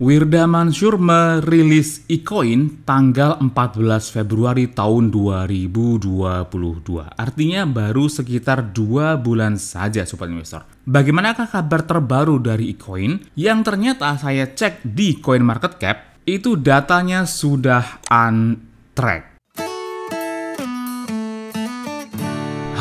Wirda Mansur merilis eCoin tanggal 14 Februari tahun 2022. Artinya baru sekitar 2 bulan saja Sobat Investor. Bagaimanakah kabar terbaru dari eCoin? Yang ternyata saya cek di CoinMarketCap, itu datanya sudah untracked.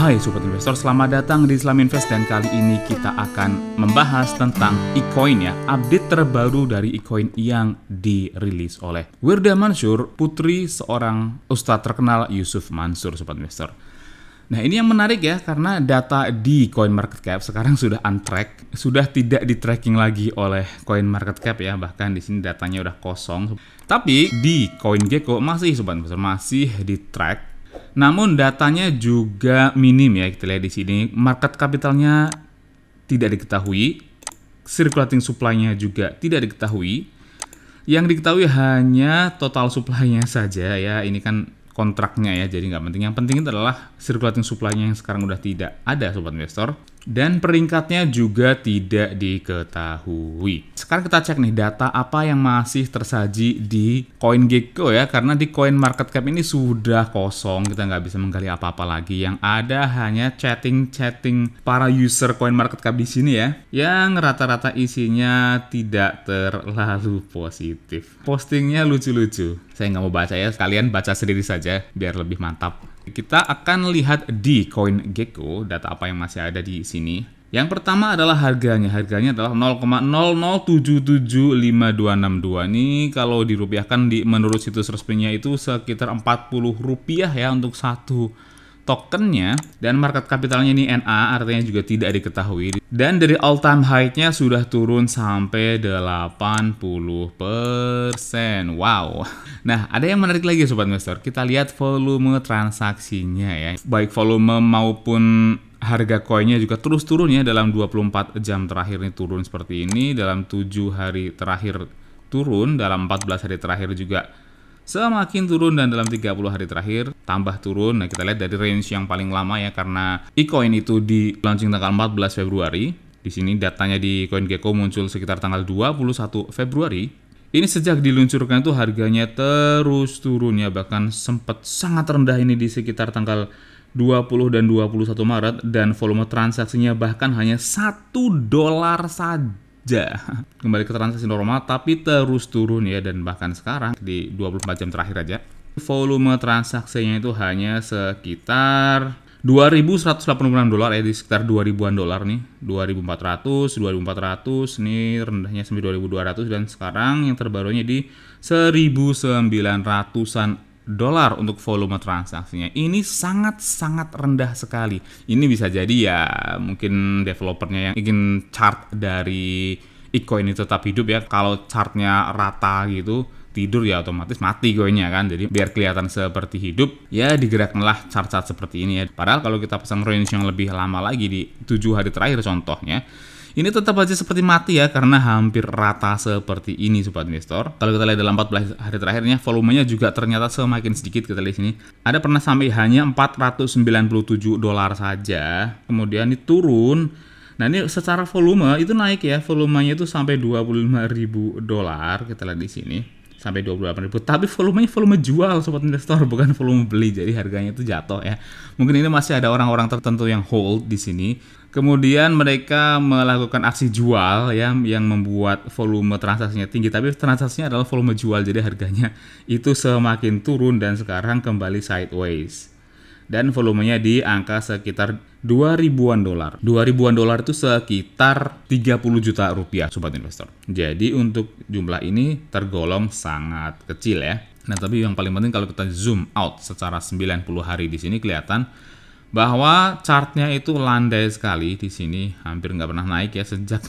Hai Sobat Investor, selamat datang di Islam Invest dan kali ini kita akan membahas tentang eCoin ya, update terbaru dari eCoin yang dirilis oleh Wirda Mansur, putri seorang ustadz terkenal Yusuf Mansur Sobat Investor. Nah ini yang menarik ya, karena data di CoinMarketCap sekarang sudah untracked, sudah tidak di tracking lagi oleh CoinMarketCap ya, bahkan di sini datanya udah kosong. Tapi di CoinGecko masih Sobat Investor, masih di track. Namun datanya juga minim ya, kita lihat di sini market capitalnya tidak diketahui, circulating supply-nya juga tidak diketahui. Yang diketahui hanya total supply-nya saja ya, ini kan kontraknya ya, jadi nggak penting. Yang penting itu adalah circulating supply-nya yang sekarang udah tidak ada Sobat Investor. Dan peringkatnya juga tidak diketahui. Sekarang kita cek nih data apa yang masih tersaji di CoinGecko ya, karena di CoinMarketCap ini sudah kosong, kita nggak bisa menggali apa-apa lagi. Yang ada hanya chatting para user CoinMarketCap di sini ya, yang rata-rata isinya tidak terlalu positif. Postingnya lucu-lucu. Saya nggak mau baca ya, kalian baca sendiri saja biar lebih mantap. Kita akan lihat di CoinGecko data apa yang masih ada di sini. Yang pertama adalah harganya. Harganya adalah 0,0077562. Ini kalau dirupiahkan menurut situs resminya itu sekitar Rp40 ya untuk satu tokennya, dan market capitalnya ini NA, artinya juga tidak diketahui. Dan dari all time high-nya sudah turun sampai 80%. Wow. Nah, ada yang menarik lagi Sobat Investor. Kita lihat volume transaksinya ya. Baik volume maupun harga koinnya juga terus turun ya, dalam 24 jam terakhir ini turun seperti ini, dalam 7 hari terakhir turun, dalam 14 hari terakhir juga semakin turun, dan dalam 30 hari terakhir tambah turun. Nah kita lihat dari range yang paling lama ya, karena eCoin itu di launching tanggal 14 Februari. Di sini datanya di CoinGecko muncul sekitar tanggal 21 Februari. Ini sejak diluncurkan itu harganya terus turun ya, bahkan sempat sangat rendah ini di sekitar tanggal 20 dan 21 Maret, dan volume transaksinya bahkan hanya $1 saja. Kembali ke transaksi normal tapi terus turun ya, dan bahkan sekarang di 24 jam terakhir aja volume transaksinya itu hanya sekitar $2.186 ya, di sekitar 2.000-an dolar nih, 2.400, 2.400, ini rendahnya sampai 2.200, dan sekarang yang terbarunya di 1.900-an dolar untuk volume transaksinya. Ini sangat-sangat rendah sekali. Ini bisa jadi ya mungkin developernya yang ingin chart dari eCoin ini tetap hidup ya. Kalau chartnya rata gitu, tidur ya otomatis mati koinnya kan. Jadi biar kelihatan seperti hidup ya digerakkanlah chart-chart seperti ini ya. Padahal kalau kita pasang range yang lebih lama lagi di 7 hari terakhir contohnya, ini tetap aja seperti mati ya, karena hampir rata seperti ini Sobat Investor. Kalau kita lihat dalam 14 hari terakhirnya, volumenya juga ternyata semakin sedikit. Kita lihat sini, ada pernah sampai hanya $497 saja, kemudian ini turun. Nah ini secara volume itu naik ya, volumenya itu sampai $25.000. Kita lihat di sini sampai 28.000, tapi volumenya volume jual Sobat Investor, bukan volume beli, jadi harganya itu jatuh ya. Mungkin ini masih ada orang-orang tertentu yang hold di sini, kemudian mereka melakukan aksi jual ya, yang membuat volume transaksinya tinggi, tapi transaksinya adalah volume jual, jadi harganya itu semakin turun dan sekarang kembali sideways. Dan volumenya di angka sekitar 2.000-an dolar. 2.000-an dolar itu sekitar 30 juta rupiah Sobat Investor. Jadi untuk jumlah ini tergolong sangat kecil ya. Nah tapi yang paling penting kalau kita zoom out secara 90 hari di sini kelihatan bahwa chartnya itu landai sekali di sini, hampir nggak pernah naik ya sejak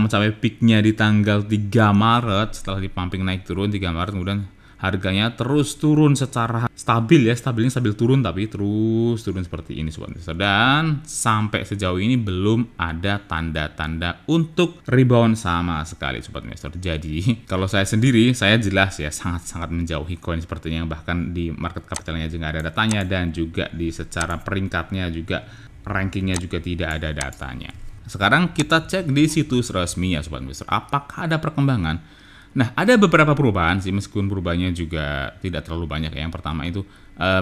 mencapai peaknya di tanggal 3 Maret, setelah dipumping naik turun 3 Maret, kemudian harganya terus turun secara stabil ya, stabilnya stabil turun tapi terus turun seperti ini Sobat Investor. Dan sampai sejauh ini belum ada tanda-tanda untuk rebound sama sekali Sobat Investor. Jadi kalau saya sendiri, saya jelas ya sangat-sangat menjauhi koin seperti ini, yang bahkan di market capitalnya juga ada datanya, dan juga di secara peringkatnya juga, rankingnya juga tidak ada datanya. Sekarang kita cek di situs resminya Sobat Investor, apakah ada perkembangan Nah, ada beberapa perubahan sih, meskipun perubahannya juga tidak terlalu banyak. Yang pertama itu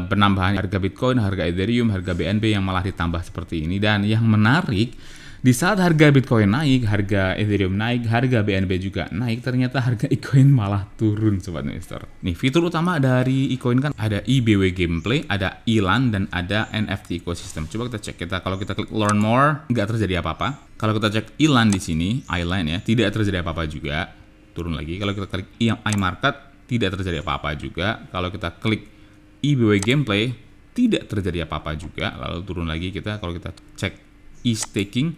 penambahan harga Bitcoin, harga Ethereum, harga BNB yang malah ditambah seperti ini. Dan yang menarik, di saat harga Bitcoin naik, harga Ethereum naik, harga BNB juga naik, ternyata harga eCoin malah turun, Sobat Investor. Nih, fitur utama dari eCoin kan ada IBW Gameplay, ada ELAN, dan ada NFT Ecosystem. Coba kita cek. Kalau kita klik Learn More, nggak terjadi apa-apa. Kalau kita cek ELAN di sini, ELAN ya, tidak terjadi apa-apa juga. Turun lagi. Kalau kita klik iMarket, tidak terjadi apa-apa juga. Kalau kita klik IBW Gameplay, tidak terjadi apa-apa juga. Lalu turun lagi kalau kita cek e-staking,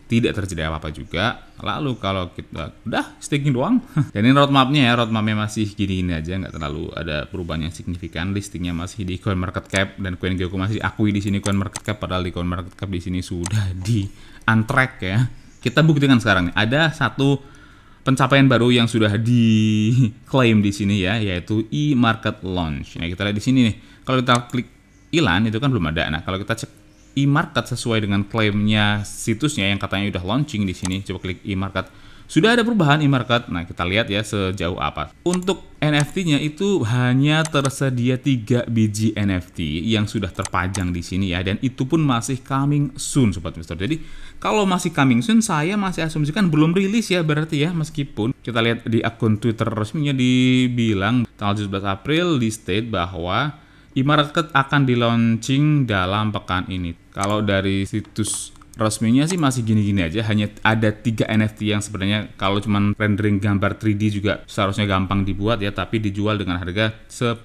tidak terjadi apa-apa juga. Lalu kalau kita udah staking doang. Dan ini roadmapnya masih gini-gini aja, nggak terlalu ada perubahan yang signifikan. Listingnya masih di CoinMarketCap dan CoinGecko masih diakui di sini CoinMarketCap, padahal di CoinMarketCap di sini sudah di untrack ya. Kita buktikan sekarang nih, ada satu pencapaian baru yang sudah diklaim di sini ya, yaitu e-market launch. Nah, kita lihat di sini nih. Kalau kita klik ELAN itu kan belum ada. Nah, kalau kita cek e-market sesuai dengan klaimnya situsnya yang katanya udah launching di sini, coba klik e-market. Sudah ada perubahan e-market. Nah, kita lihat ya sejauh apa. Untuk NFT-nya itu hanya tersedia 3 biji NFT yang sudah terpajang di sini ya, dan itu pun masih coming soon, Sobat Investor. Jadi, kalau masih coming soon, saya masih asumsikan belum rilis ya berarti ya, meskipun kita lihat di akun Twitter resminya dibilang tanggal 17 April di state bahwa e-market akan di-launching dalam pekan ini. Kalau dari situs resminya sih masih gini-gini aja, hanya ada 3 NFT yang sebenarnya kalau cuman rendering gambar 3D juga seharusnya gampang dibuat ya, tapi dijual dengan harga 10.000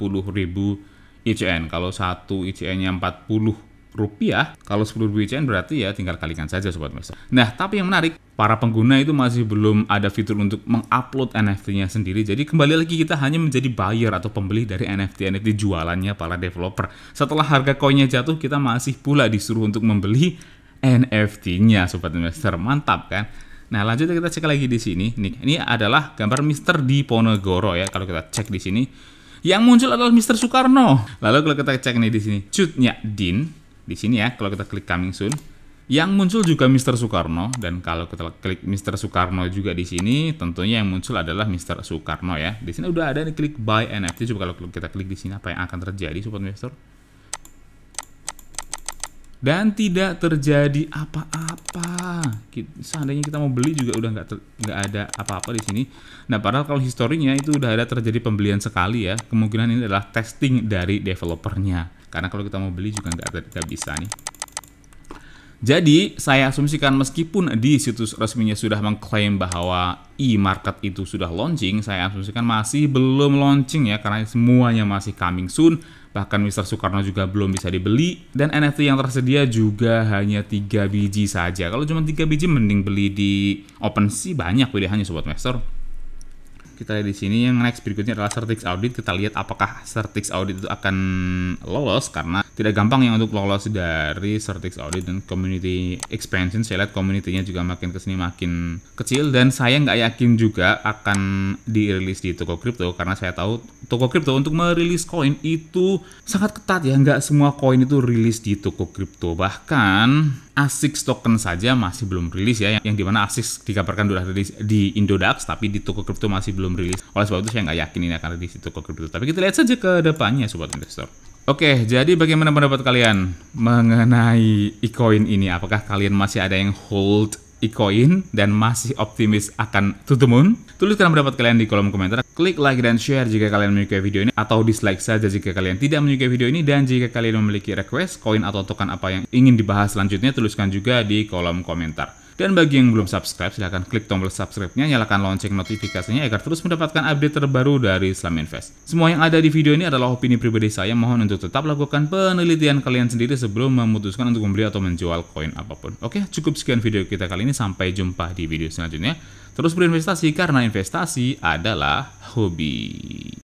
ICN. Kalau satu ICN-nya 40 rupiah, kalau 10.000 ICN berarti ya tinggal kalikan saja, Sobat Investor. Nah, tapi yang menarik, para pengguna itu masih belum ada fitur untuk mengupload NFT-nya sendiri. Jadi kembali lagi kita hanya menjadi buyer atau pembeli dari NFT jualannya para developer. Setelah harga koinnya jatuh, kita masih pula disuruh untuk membeli NFT-nya, Sobat Investor. Mantap kan? Nah, lanjutnya kita cek lagi di sini. Nih, ini adalah gambar Mr. Diponegoro ya. Kalau kita cek di sini, yang muncul adalah Mr. Soekarno. Lalu kalau kita cek nih di sini, Cut Nyak Din. Di sini ya, kalau kita klik coming soon, yang muncul juga Mr. Soekarno. Dan kalau kita klik Mr. Soekarno juga di sini, tentunya yang muncul adalah Mr. Soekarno ya. Di sini udah ada nih klik buy NFT. Coba kalau kita klik di sini, apa yang akan terjadi, Sobat Investor? Dan tidak terjadi apa-apa. Seandainya kita mau beli juga udah nggak ada apa-apa di sini. Nah, padahal kalau historinya itu udah ada terjadi pembelian sekali ya. Kemungkinan ini adalah testing dari developernya. Karena kalau kita mau beli juga nggak bisa nih. Jadi, saya asumsikan meskipun di situs resminya sudah mengklaim bahwa e-market itu sudah launching, saya asumsikan masih belum launching ya, karena semuanya masih coming soon. Bahkan Mr. Soekarno juga belum bisa dibeli, dan NFT yang tersedia juga hanya 3 biji saja. Kalau cuma 3 biji, mending beli di OpenSea, banyak pilihannya, Sobat Investor. Kita lihat di sini yang next berikutnya adalah Certix Audit. Kita lihat apakah Certix Audit itu akan lolos, karena tidak gampang yang untuk lolos dari Certix Audit dan community expansion. Saya lihat community-nya juga makin kesini makin kecil, dan saya nggak yakin juga akan dirilis di toko kripto, karena saya tahu toko kripto untuk merilis koin itu sangat ketat ya. Nggak semua koin itu rilis di toko kripto, bahkan ASICS token saja masih belum rilis ya, yang dimana ASICS dikabarkan sudah rilis di Indodax, tapi di toko kripto masih belum rilis. Oleh sebab itu saya nggak yakin ini akan rilis di toko kripto. Tapi kita lihat saja ke depannya, Sobat Investor. Oke, jadi bagaimana pendapat kalian mengenai eCoin ini? Apakah kalian masih ada yang hold eCoin dan masih optimis akan to the moon? Tuliskan pendapat kalian di kolom komentar. Klik like dan share jika kalian menyukai video ini, atau dislike saja jika kalian tidak menyukai video ini. Dan jika kalian memiliki request koin atau token apa yang ingin dibahas selanjutnya, tuliskan juga di kolom komentar. Dan bagi yang belum subscribe, silahkan klik tombol subscribe-nya, nyalakan lonceng notifikasinya agar terus mendapatkan update terbaru dari Islam Invest. Semua yang ada di video ini adalah opini pribadi saya. Mohon untuk tetap lakukan penelitian kalian sendiri sebelum memutuskan untuk membeli atau menjual koin apapun. Oke, cukup sekian video kita kali ini. Sampai jumpa di video selanjutnya. Terus berinvestasi, karena investasi adalah hobi.